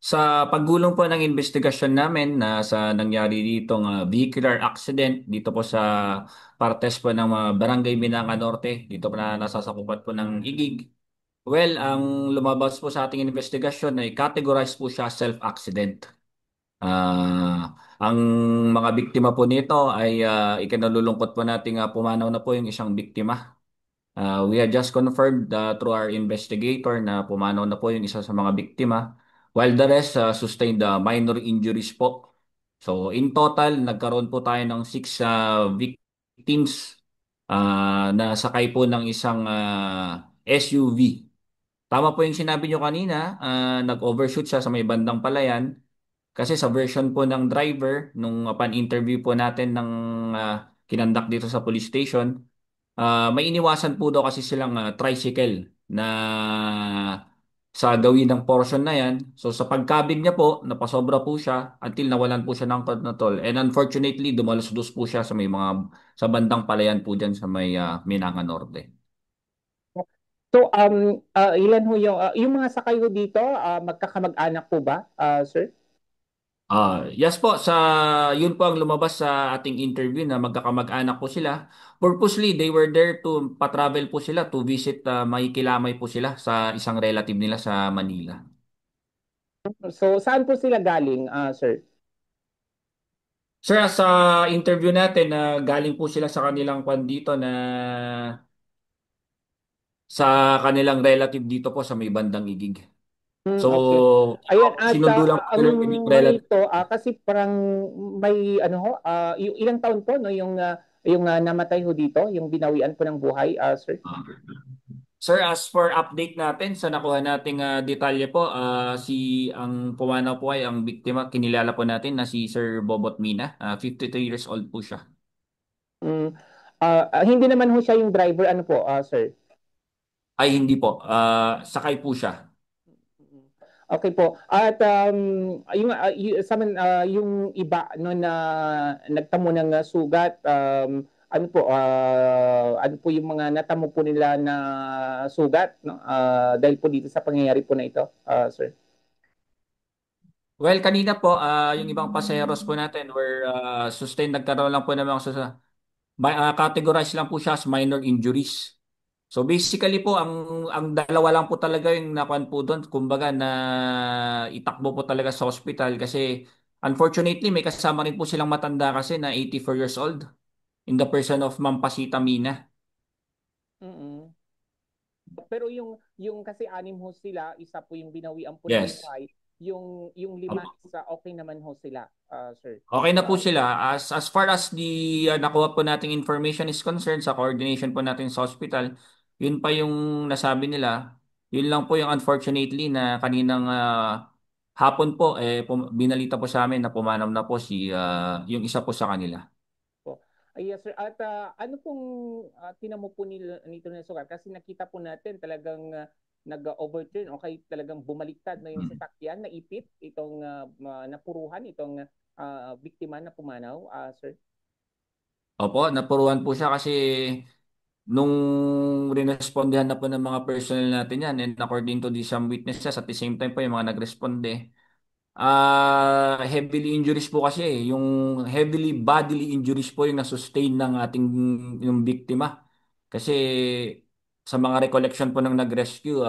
Sa paggulong po ng investigasyon namin na sa nangyari ditong vehicular accident dito po sa partes po ng Barangay Binanga Norte, dito po na nasasakupan po ng Igig. Well, ang lumabas po sa ating investigasyon ay categorized po siya self-accident. Ang mga biktima po nito ay ikinalulungkot po nating pumanaw na po yung isang biktima. We had just confirmed through our investigator na pumanaw na po yung isa sa mga biktima, while the rest sustained minor injuries po. So in total, nagkaroon po tayo ng six victims na sakay po ng isang SUV. Tama po yung sinabi nyo kanina, nag-overshoot siya sa may bandang palayan kasi sa version po ng driver, nung upon interview po natin ng kinandak dito sa police station, may iniwasan po daw kasi silang tricycle na sa gawin ng portion na yan. So sa pagkabig niya po, napasobra po siya until nawalan po siya ng control. And unfortunately, dumalos-dos po siya sa may mga sa bandang palayan po dyan sa may Minanga Norte. So, ilan ho yung mga sakay ho dito, magkakamag-anak po ba, sir? Yes po, yun po ang lumabas sa ating interview na magkakamag-anak po sila. Purposely, they were there to patravel po sila to visit, makikilamay po sila sa isang relative nila sa Manila. So, saan po sila galing, sir? Sir, sa interview natin na galing po sila sa kanilang kwan dito na sa kanilang relative dito po sa may bandang Igig. So, Okay. Ayan, at sinundo lang po ang nila yung mga relative. ito, kasi parang may ano ho, yung ilang taon po no yung namatay ho dito, yung binawian po ng buhay, sir. Sir, as for update natin sa nakuha nating detalye po, ang pumanaw po ay ang biktima, kinilala po natin na si Sir Bobot Mina, 52 years old po siya. Mm, hindi naman ho siya yung driver, ano po, sir? Ay hindi po, sakay po siya. Okay po. At yung iba no na nagtamo ng sugat, ano po yung mga natamo po nila na sugat, no? Dahil po dito sa pangyayari po na ito, sir. Well, kanina po, yung ibang paseros po natin were sustained, nagkaroon lang po ng mga categorize lang po siya as minor injuries. So basically po ang dalawa lang po talaga yung nakuan po doon, kumbaga na itakbo po talaga sa hospital kasi unfortunately may kasama rin po silang matanda kasi na 84 years old in the person of Ma'am Pasita Mina. Mm-mm. Pero yung kasi anim ho sila, isa po yung binawian po ng Yes. buhay, yung lima isa okay naman ho sila, sir. Okay na po sila. As far as the nakuha po nating information is concerned sa coordination po natin sa hospital, yun pa yung nasabi nila. Yun lang po yung unfortunately na kaninang hapon po binalita po sa amin na pumanam na po yung isa po sa kanila. Po. Ay, yes, sir. At ano pong tinamo po nito na sugat? Kasi nakita po natin talagang nag-overturn o kaya talagang bumaliktad na yung Mm. sasakyan, naipit itong napuruhan, itong biktima na pumanaw, sir. Opo, napuruan po siya kasi nung rinespondehan na po ng mga personnel natin yan and according to some witnesses at the same time po yung mga nagresponde. Heavily injuries po kasi yung heavily bodily injuries po yung na-sustain ng ating yung biktima. Kasi sa mga recollection po ng nag-rescue,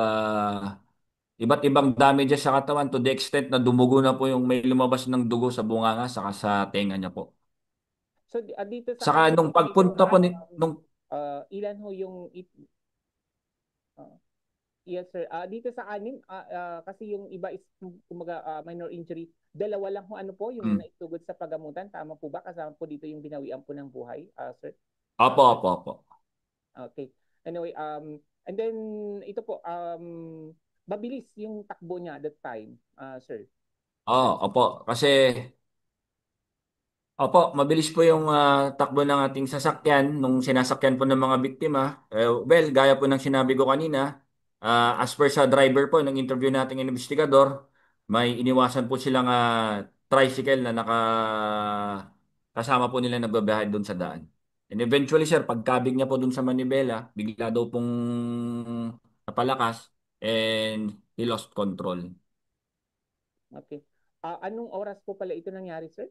iba't ibang damages sa katawan to the extent na dumugo na po yung may lumabas ng dugo sa bunganga saka sa tenga niya po. So, dito sa Saka anim nung po na ito, pagpunta po nung ilan ho uh, yes, sir. Dito sa anim, kasi yung iba is kumaga minor injury. Dalawa lang ho ano po yung mm, naitugod sa pagamutan. Tama po ba? Kasama po dito yung binawian po ng buhay, sir. opo, opo, opo. Okay. Anyway, and then ito po, mabilis yung takbo niya that time, sir. Opo. Kasi opo, mabilis po yung takbo ng ating sasakyan nung sinasakyan po ng mga biktima. Well, gaya po ng sinabi ko kanina, as per sa driver po ng interview nating investigador, may iniwasan po silang tricycle na kasama po nila nagbabiyahe doon sa daan. And eventually, sir, pagkabig niya po doon sa manibela, bigla daw pong napalakas and he lost control. Okay. Anong oras po pala ito nangyari, sir?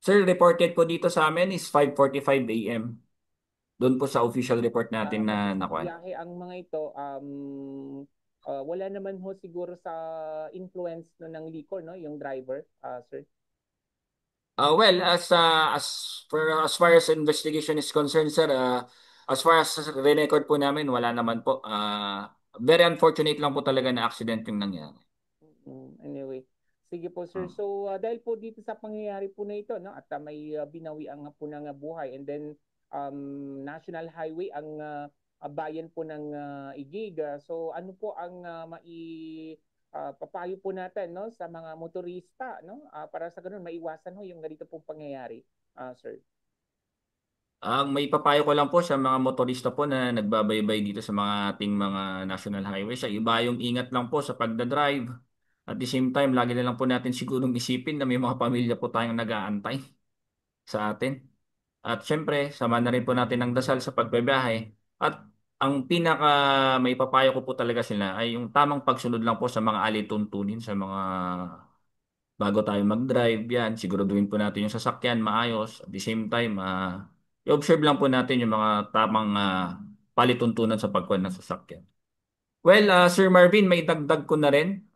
Sir, reported po dito sa amin is 5:45 a.m. Doon po sa official report natin na Kasi sa nakuha. biyahe ang mga ito, wala naman ho siguro sa influence no, ng liquor, no, yung driver, sir. Well, as far as investigation is concerned, sir, as far as record po namin, wala naman po. Very unfortunate lang po talaga na accident yung nangyari. Anyway, sige po sir. Hmm. So dahil po dito sa pangyayari po na ito, no, at may binawi ang po ng buhay, and then National Highway ang bayan po ng Igig. So ano po ang papayo po natin, no, sa mga motorista, no, para sa ganun maiwasan ho yung ganito pong pangyayari, sir. Ang may papayo ko lang po sa mga motorista po na nagbabaybay dito sa mga ating mga national highways, ay iba yung ingat lang po sa pagdadrive. At the same time, lagi na lang po natin sigurong isipin na may mga pamilya po tayong nag-aantay sa atin. At syempre, sama na rin po natin ang dasal sa pagbabiyahe. At ang pinaka may papayo ko po talaga sila ay yung tamang pagsunod lang po sa mga alituntunin, sa mga bago tayo mag-drive yan. Siguraduhin po natin yung sasakyan maayos. At the same time, i-observe lang po natin yung mga tamang palituntunan sa pagkuhan ng sasakyan. Well, Sir Marvin, may dagdag ko na rin.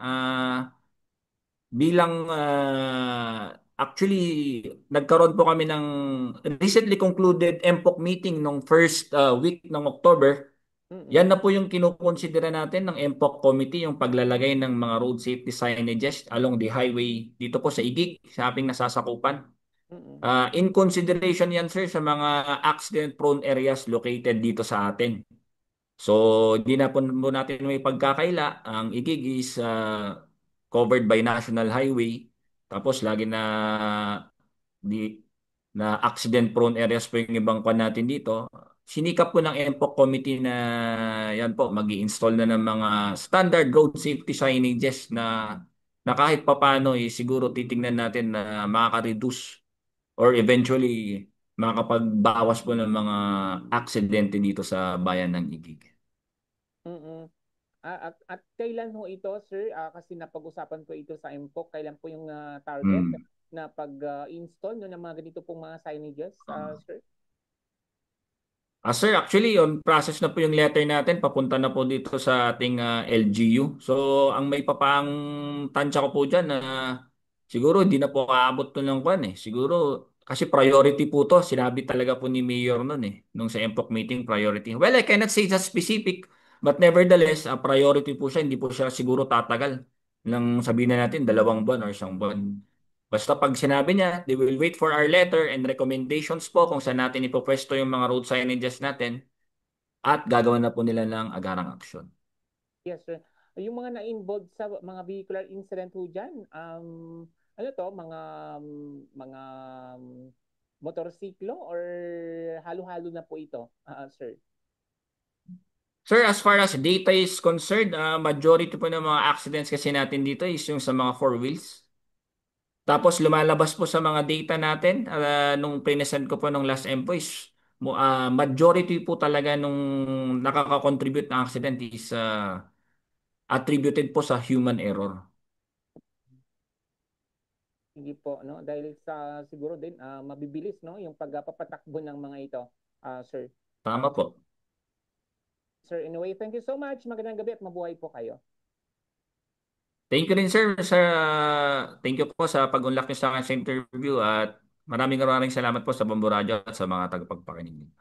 Bilang actually nagkaroon po kami ng recently concluded MPOC meeting nung first week ng October. Yan Mm-mm. na po yung kinukonsidera natin ng MPOC committee, yung paglalagay ng mga road safety signages along the highway dito po sa Igig, sa aming nasasakupan. Mm-mm. In consideration yan sir sa mga accident prone areas located dito sa atin. So, di na po natin may pagkakaila. Ang Igig is covered by National Highway. Tapos lagi na di na accident prone areas po yung ibang kwan natin dito. Sinikap po ng MPOC committee na yan po magi-install na ng mga standard road safety signages na kahit papano siguro titingnan natin na makaka-reduce or eventually makakapagbawas po ng mga aksidente dito sa bayan ng Igig. Mm-mm. At kailan ho ito, sir? Kasi napag-usapan po ito sa MPOC. Kailan po yung target Hmm. na pag-install no, ng mga ganito pong mga signages, sir? Sir, actually, on process na po yung letter natin. Papunta na po dito sa ating LGU. So, ang may papang tansya ko po dyan na siguro hindi na po aabot to ng kwan eh. Siguro, kasi priority po to. Sinabi talaga po ni Mayor nun eh. Nung sa MPOC meeting, priority. Well, I cannot say that specific. But nevertheless, priority po siya. Hindi po siya siguro tatagal. Nang sabihin na natin, 2 buwan or 1 buwan. Basta pag sinabi niya, they will wait for our letter and recommendations po kung saan natin ipopwesto yung mga road signages natin at gagawa na po nila ng agarang aksyon. Yes, sir. Yung mga na-involved sa mga vehicular incident ho dyan, ano to, mga motorsiklo or halo-halo na po ito, sir? Sir, as far as data is concerned, majority po ng mga accidents kasi natin dito is yung sa mga four wheels. Tapos lumalabas po sa mga data natin, nung present ko po nung last MPO majority po talaga nung nakaka-contribute na accident is attributed po sa human error. Sige po, no? Dahil sa siguro din mabibilis, no, yung pagpapatakbo ng mga ito, sir. Tama po. Sir, anyway, thank you so much. Magandang gabi at mabuhay po kayo. Thank you rin sir thank you po sa pag-unlock niyo sa akin sa interview at maraming maraming salamat po sa Bambu Radio at sa mga tagapagpakinig.